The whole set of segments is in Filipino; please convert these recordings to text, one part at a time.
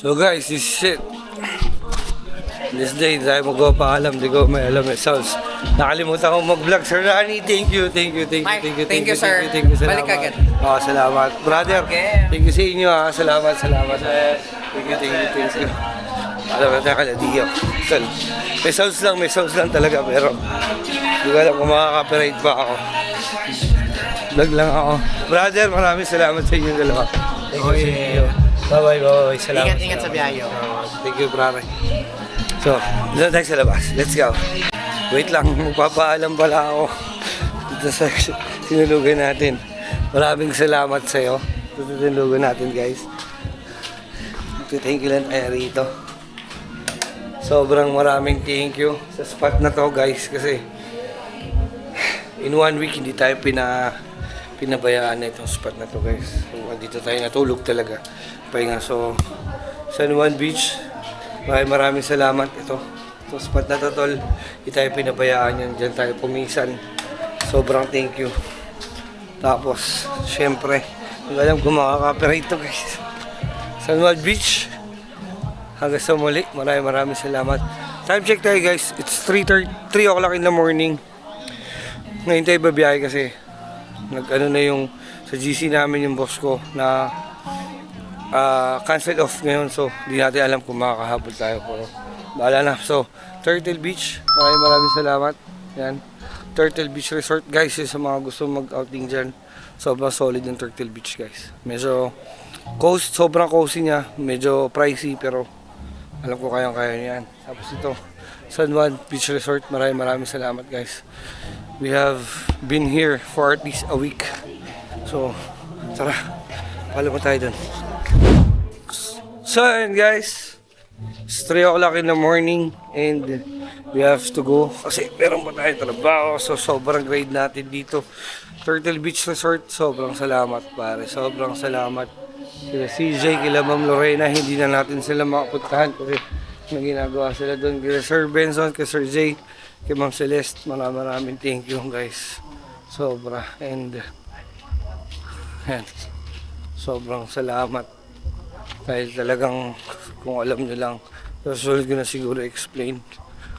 So guys, this is it. This day, tayo magpapaalam. Di ko may alam eh. Sounds. Nakalimutan kong mag-vlog. Sir Rani, thank you, Thank you, sir. Salamat. Balik agad. Oo, salamat. Brother, Okay. thank you sa inyo ha. Salamat. Thank you. Alam mo, nakaladiyo. May sounds lang talaga, pero hindi ko alam kung makaka-copyright pa ako. Vlog lang ako. Brother, maraming salamat sa inyong dalawa. Thank you sa inyo. Bye-bye. Salamat. Ingat sa biyayo. Thank you, brother. So, doon tayo sa labas. Let's go. Wait lang, magpapaalam pala ako dito sa sinulugan natin. Maraming salamat sa'yo. Dito sa sinulugan natin, guys. Thank you lang tayo rito. Sobrang maraming thank you sa spot na to, guys. Kasi in 1 week, hindi tayo pinabayaan na itong spot na to, guys. So, dito tayo natulog talaga. Pahinga. So, San Juan Beach, maraming salamat. Ito spot na to, tol. Hindi tayo pinabayaan yan. Diyan tayo pumisan. Sobrang thank you. Tapos, syempre, hindi alam kung makaka-copyright to, guys. San Juan Beach. Hanggang sa muli, maraming salamat. Time check tayo, guys. It's 3 o'clock in the morning. Ngayon tayo babiyahe kasi nag-ano na yung sa GC namin yung boss ko na cancel off ngayon. So, hindi natin alam kung makakahabol tayo. Pero, bahala na. So, Turtle Beach. Maraming salamat. Yan. Turtle Beach Resort, guys. Yung sa mga gusto mag-outing dyan. Sobrang solid yung Turtle Beach, guys. Medyo sobrang cozy niya. Medyo pricey, pero alam ko kayang-kaya niyan. Tapos ito, San Juan Beach Resort. Maraming salamat, guys. We have been here for at least a week. So, tara. Palo mo tayo dun. So, and guys, it's 3 o'clock in the morning and we have to go kasi meron pa tayong trabaho. So, sobrang grade natin dito. Turtle Beach Resort, sobrang salamat, pare. Sobrang salamat. Kila CJ, kila Ma'am Lorena, hindi na natin sila makapuntahan kasi may ginagawa sila doon. Kila Sir Benson, kila Sir Jay, kay Ma'am Celeste, maraming thank you, guys. Sobra. And yan, sobrang salamat. Dahil talagang, kung alam nyo lang, susunod ko na siguro explain,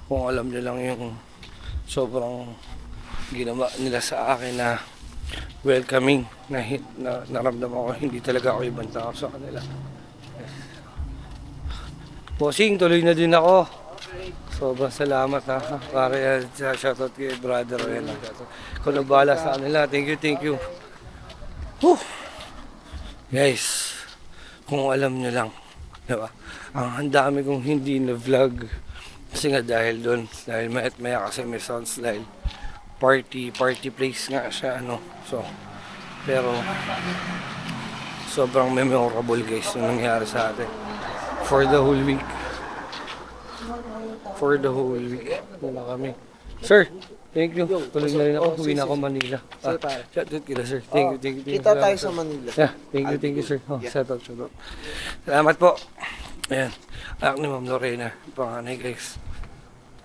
kung alam nyo lang yung sobrang ginawa nila sa akin na welcoming, na naramdaman ko, hindi talaga ako ibang tao sa kanila. Yes. Bossing, tuloy na din ako. Sobrang salamat ha. Pare, shoutout kay brother. Kung nabala sa kanila, thank you. Whew. Guys, kung alam nyo lang, diba? Ang dami kong hindi na vlog. Kasi nga dahil doon, dahil maya kasi may sounds dahil party place nga siya, ano. So, pero sobrang memorable, guys, yung nangyari sa atin. For the whole week. Wala kami. Sir, thank you. Tuloy na rin ako. Uwi na ako Manila. Shoutout kita, sir. Thank you. Kita tayo sa Manila. Yeah, thank you, sir. Shoutout. Salamat po. Ayan. Anak ni Ma'am Lorena. Panganay, guys.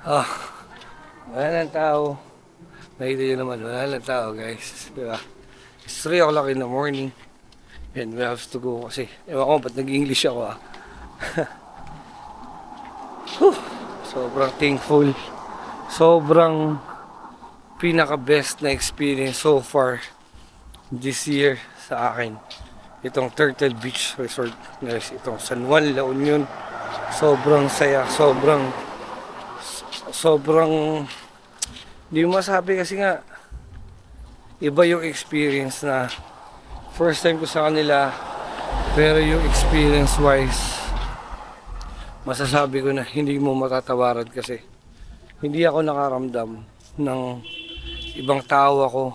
Wala ng tao. Nakita nyo naman, wala ng tao, guys. Diba? It's 3 o'clock in the morning. And we have to go kasi. Ewan ko, ba't nag-English ako Sobrang thankful. Sobrang pinaka-best na experience so far this year sa akin. Itong Turtle Beach Resort. Guys, itong San Juan, La Union. Sobrang saya. Sobrang hindi mo masabi kasi nga iba yung experience na first time ko sa kanila, pero yung experience wise masasabi ko na hindi mo matatawaran kasi hindi ako nakaramdam ng ibang tao ako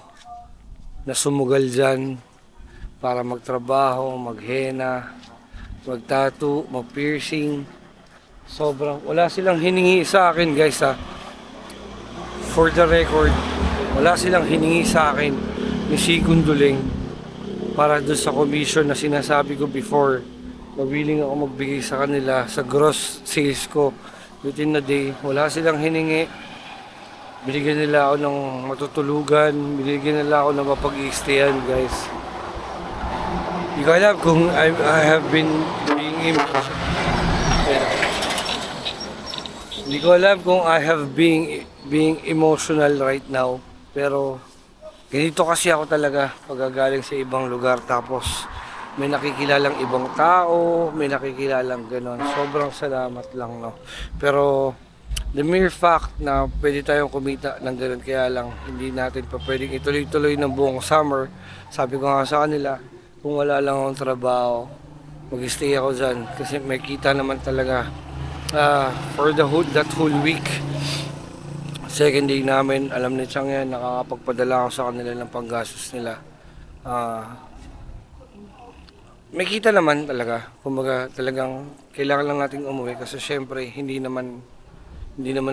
na sumugal dyan para magtrabaho, maghena, magtattoo, magpiercing. Sobrang wala silang hiningi sa akin, guys, ha. For the record, wala silang hiningi sa akin ni Sigunduleng para doon sa commission na sinasabi ko before na willing ako magbigay sa kanila sa gross sales ko within the day. Wala silang hiningi. Binigyan nila ako ng matutulugan, binigyan nila ako ng mapag-i-stayan, guys. Hindi ko alam kung I have been being Pero, hindi ko alam kung I have being emotional right now. Pero, ganito kasi ako talaga pagagaling sa ibang lugar tapos may nakikilalang ibang tao, may nakikilalang ganon. Sobrang salamat lang, no. Pero the mere fact na pwede tayong kumita ng ganon, kaya lang hindi natin pa pwedeng ituloy-tuloy ng buong summer. Sabi ko nga sa kanila, kung wala lang akong trabaho, mag-stay ako dyan kasi may kita naman talaga for that whole week. Second day namin, alam ni Chang yan, nakakapagpadala ako sa kanila ng panggastos nila. May kita naman talaga. Kumbaga talagang kailangan lang nating umuwi kasi syempre hindi naman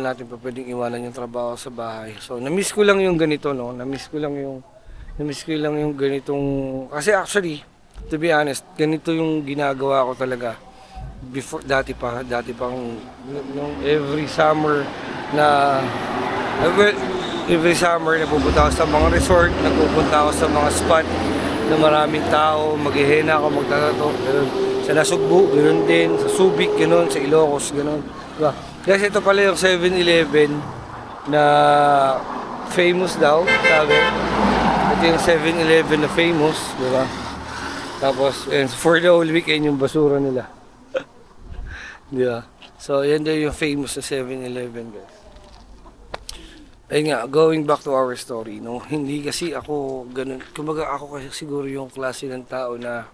natin pa pwedeng iwanan yung trabaho sa bahay. So na-miss ko lang yung ganito, no. Na-miss ko lang yung ganitong kasi actually to be honest, ganito yung ginagawa ko talaga. Before dati pang nung every summer na pupunta ako sa mga resort, nagpupunta ako sa mga spot na maraming tao, maghihina ako, magtatato, gano'n. Sa Nasugbu, gano'n din, sa Subic, gano'n, sa Ilocos, gano'n. Diba? Kasi ito pala yung 7-Eleven na famous daw, sabi. Ito yung 7-Eleven na famous, diba? Tapos, for the whole weekend yung basura nila. Diba? So, yan daw yung famous na 7-Eleven, guys. Ayun nga, going back to our story, no? Hindi kasi ako ganun. Kumbaga ako kasi siguro yung klase ng tao na,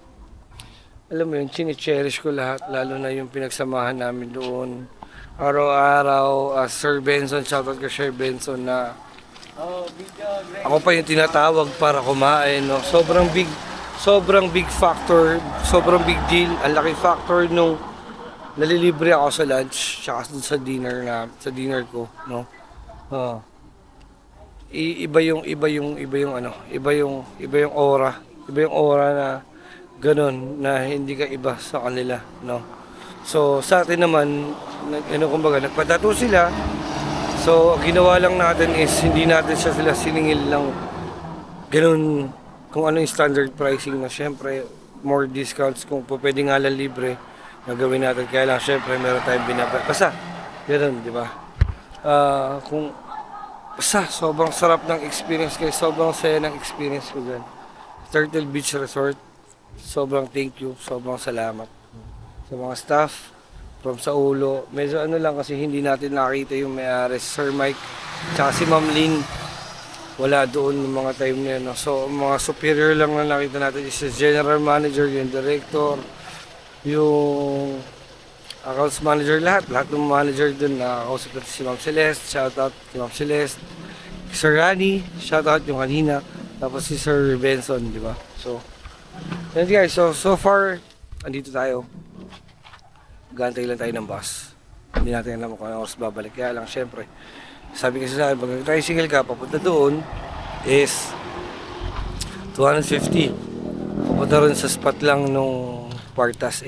alam mo yun, chine-cherish ko lahat, lalo na yung pinagsamahan namin doon. Araw-araw, Sir Benson, shoutout ka Sir Benson na ako pa yung tinatawag para kumain, no? Sobrang big factor, sobrang big deal, ang laki factor nung nalilibre ako sa lunch, tsaka sa dinner ko, no? Iba yung aura na ganun na hindi ka iba sa kanila, no. So sa atin naman kumbaga nagpatato sila, so ginawa lang natin is hindi natin sila siningil lang ganun kung ano yung standard pricing, na syempre more discounts kung pwede nga lang libre gagawin natin, kaya lang syempre meron tayong binabay basta ganun, di ba? Basta, sobrang sarap ng experience kayo. Sobrang saya ng experience ko dyan. Turtle Beach Resort, sobrang thank you. Sobrang salamat. Sa mga staff, from sa ulo. Medyo lang kasi hindi natin nakita yung may-ari, Sir Mike, tsaka si Ma'am Lynn. Wala doon ng mga time na yun. No? So, mga superior lang na nakita natin is the general manager, yung director, yung accounts manager, lahat ng manager dun na kausap natin si Ma'am Celeste, shoutout kay Ma'am Celeste, Sir Rani, shoutout yung kanina, tapos si Sir Benson, di ba? So, yun guys, so far, andito tayo. Gantay lang tayo ng bus. Hindi natin alam kung anong oras babalik. Kaya lang, syempre, sabi kasi sa akin, pag nag-tricycle ka, papunta doon, is 250. Papunta rin sa spot lang nung Partas,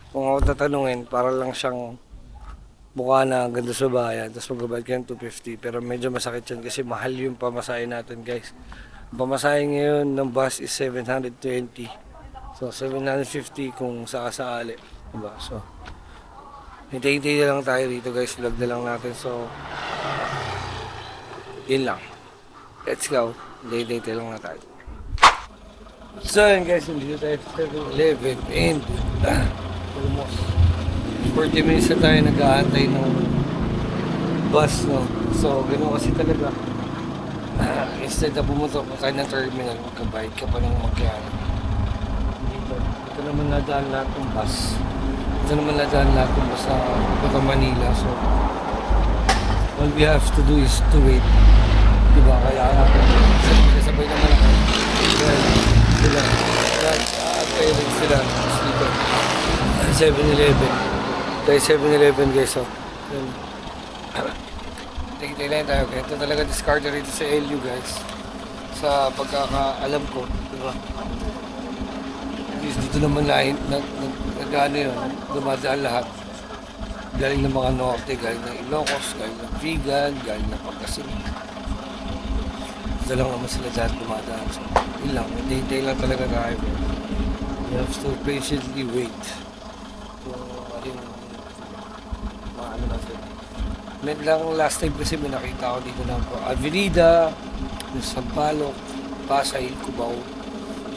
kung ako tatanungin, para lang siyang mukha na ganda sa bayan, tapos magbabayad ka ng 250. Pero medyo masakit yan kasi mahal yung pamasahe natin, guys. Ang pamasahe ngayon ng bus is 720. So, 750 kung sakasakali. Diba? So, hintay-hintay na lang tayo dito, guys. Vlog na lang natin. So, yun lang. Let's go. Hintay-hintay lang na tayo. So, yun guys, nandito tayo sa 7-Eleven and almost 40 minutes na tayo nag-aantay ng bus, no? So, ganoon kasi talaga. Instead na pumunta pa tayo ng terminal, magkabayad ka pa ng magkano. Ito naman nadaan lahat ng bus. Sa Puerto Manila. So, all we have to do is to wait. Diba? Kaya sabay naman ako. Sila. Kaya rin sila. Dito. 7-Eleven. Tayo 7-Eleven guys. So, tingin lang tayo. Ito talaga discard rito sa LU guys. Sa pagkakaalam ko. Diba? Dito naman nag-ano yun. Dumadaan lahat. Galing ng mga norte, galing ng Ilocos, galing ng Vigan, galing ng Pangasinan. Ito lang naman sila dyan dumadaan. So, yun lang. Hintay lang talaga tayo. You have to patiently wait. So, Ano na sir? Net lang last time kasi may nakita ko dito na po. Avenida, Sampaloc, Pasay, Cubao.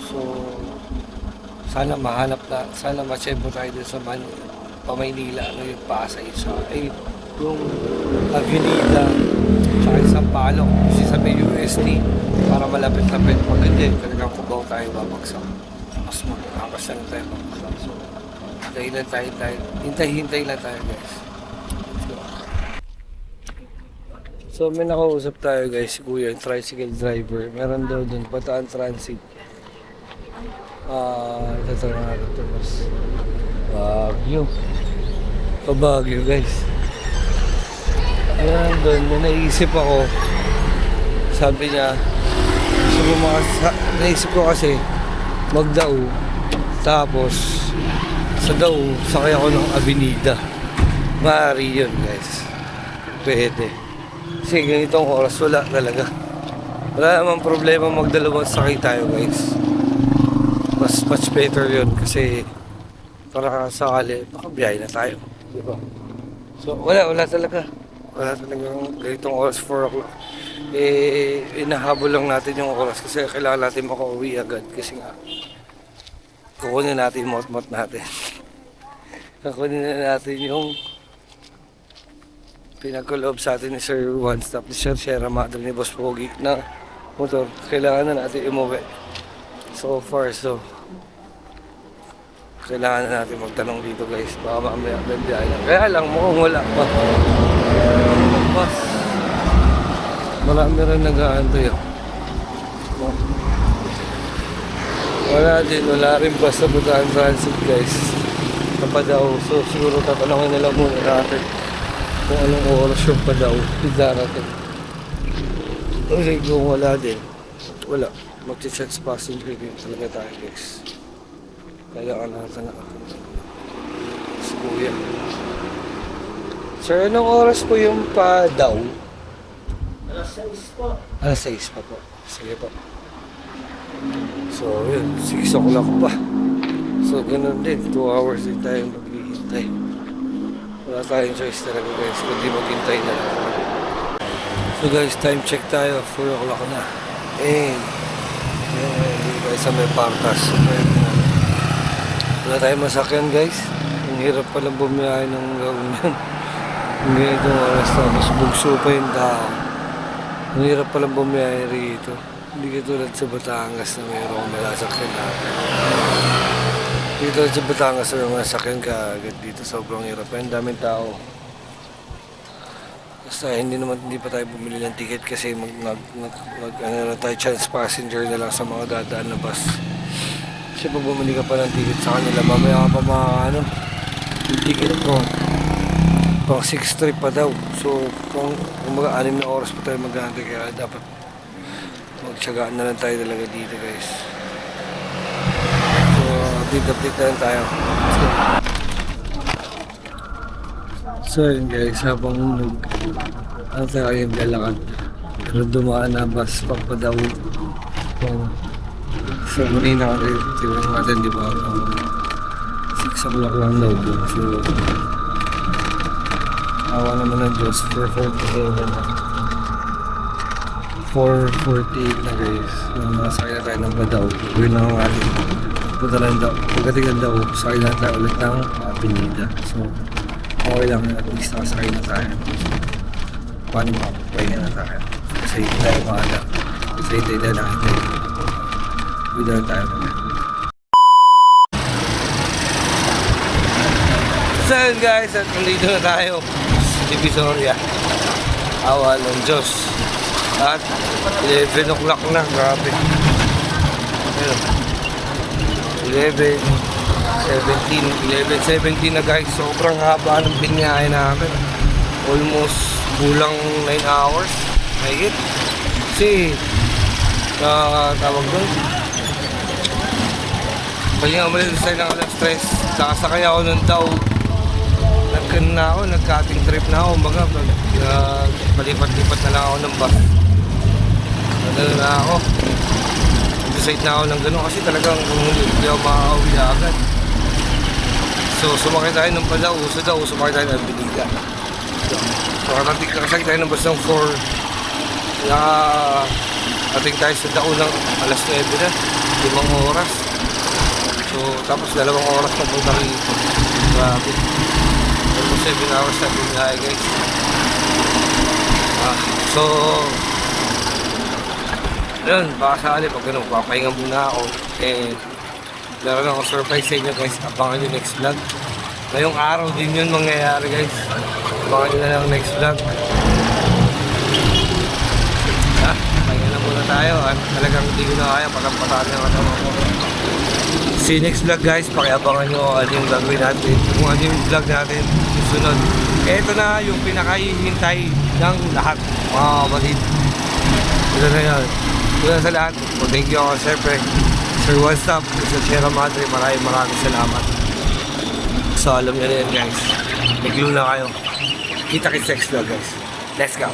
So, sana mahanap na, sana ma-chempo tayo dun sa Pamaynila, ano yung Pasay sa, yung Avenida, tsaka yung Sampaloc, kasi sa may UST, para malapit-lapit. Pag hindi, talagang Cubao tayo babagsak. Mas makakakas na tayo babagsak. So, hintay lang tayo guys. So may nakausap tayo guys, si Kuya, yung tricycle driver. Meron daw dun, Bataan Transit. Ito nga ito mas Baguio. Pabagyo guys. Meron dun, may naisip ako. Sabi niya, naisip ko kasi magdao. Tapos sa dao, sakay ako ng Avenida. Maaari yun guys. Pwede. Kasi ganitong oras wala talaga. Wala namang problema magdalawang sakay tayo guys. Mas much better yun kasi para sakali makabiyahe na tayo. Diba? So wala talaga. Wala talagang ganitong oras 4 o'clock. Inahabol lang natin yung oras kasi kailangan natin makauwi agad kasi nga kukunin natin yung mot-mot natin. Kukunin na natin yung pinagkuloob sa atin ni Sir One Stop, ni Sir Sierra Madre, ni Boss Pogi na motor. Kailangan na natin umuwi. So far, so kailangan na natin magtanong dito guys. Baka mamaya may biyahe lang. Kaya lang, mukhang wala pa. Mas marami rin nag-aantay. Wala rin basta Bataan Transit guys. Kapadaw. So siguro tatanungin nila muna natin kung anong oras yung padaw darating. Okay, kung wala din, wala. Mag-check sa passenger din talaga tayo guys. Kailangan natin na si Kuya. Sir, anong oras po yung padaw? Alas 6 po. Alas 6 pa po. Sige po. So yun, 6 o'clock pa. So ganun din, 2 hours din tayo maghihintay. Wala tayong choice talaga guys, kundi maghintay na lang. So guys, time check tayo, 4 o'clock na. And hindi tayo sa may partas. Wala tayong masakyan guys. Ang hirap pala bumiyahe ng gawin yan. Ang ganitong oras tapos bugso pa yung tao. Ang hirap pala bumiyahe rito. Hindi katulad sa Batangas na mayroong malasakyan natin. Dito sa Batangas na mga sakyan ka agad dito, sobrang hirap. Ang daming tao. Basta hindi pa tayo bumili ng ticket kasi ano na tayo, chance passenger na lang sa mga dadaan na bus. Kasi pag bumili ka pa ng ticket sa kanila, mamaya ka pa yung ticket ko pang 6 trip pa daw. So kung mga 6 na oras pa tayo maghahantay, kaya dapat magtsagaan na lang tayo talaga dito guys. Update na lang tayo. So yun guys, habang tayo yung lalakad, pero dumaan na bus papadaw. So kanina kasi tingnan natin, di ba, 6 o'clock lang daw. So awa naman ng Diyos, 4:48 na guys. Masakay na tayo ng Badaw. Uwi na ang ating punta lang daw. Pagdating daw, sakay na tayo ulit ng Avenida. So, okay lang, at least nakasakay na tayo. Paano makapapahinga na tayo? Kasi hindi tayo maaga. Kasi hindi tayo nakita. Uwi na tayo naman. So yun guys, at nandito na tayo sa Divisoria. Awa ng Diyos. At 11 o'clock na, grabe. 11, 17 na guys. Sobrang haba ng binyahe namin. Almost kulang 9 hours. Mahigit. Kasi, tawag doon. Palinga umalis tayo ng alas stress. Nakasakay ako ng daw. Nag-cutting trip na ako. Baga, palipat-lipat na lang ako ng bus. Nadalo na ako. Nag-decide na ako ng gano'n kasi talagang kung hindi ako makakauwi agad. So, sumakay tayo ng Balao, uso daw, sumakay tayo ng Biliga. So, nakasakay tayo ng bus ng 4. Kaya, ating tayo sa Dao ng alas 9 na, 5 oras. So, tapos 2 oras na punta rito. Grabe. Almost 7 hours na biyahe, guys. So, yun, baka sakali pag ganun, papahinga muna ako. Meron ako surprise sa inyo, guys. Abangan nyo next vlog. Ngayong araw din yun mangyayari, guys. Abangan nyo na lang next vlog. Pahinga na muna tayo. Talagang hindi ko na kaya patampataan ng katawan ko. See you next vlog, guys. Pakiabangan nyo ano yung gagawin natin. Kung ano yung vlog natin susunod. Ito na yung pinakahihintay ng lahat, mga kapatid. Ito na yun. Ito na sa lahat. Thank you ako, siyempre. Sir One Stop, sa Sierra Madre, maraming salamat. So alam nyo na yan, guys. May clue na kayo. Kita-kits next vlog, guys. Let's go.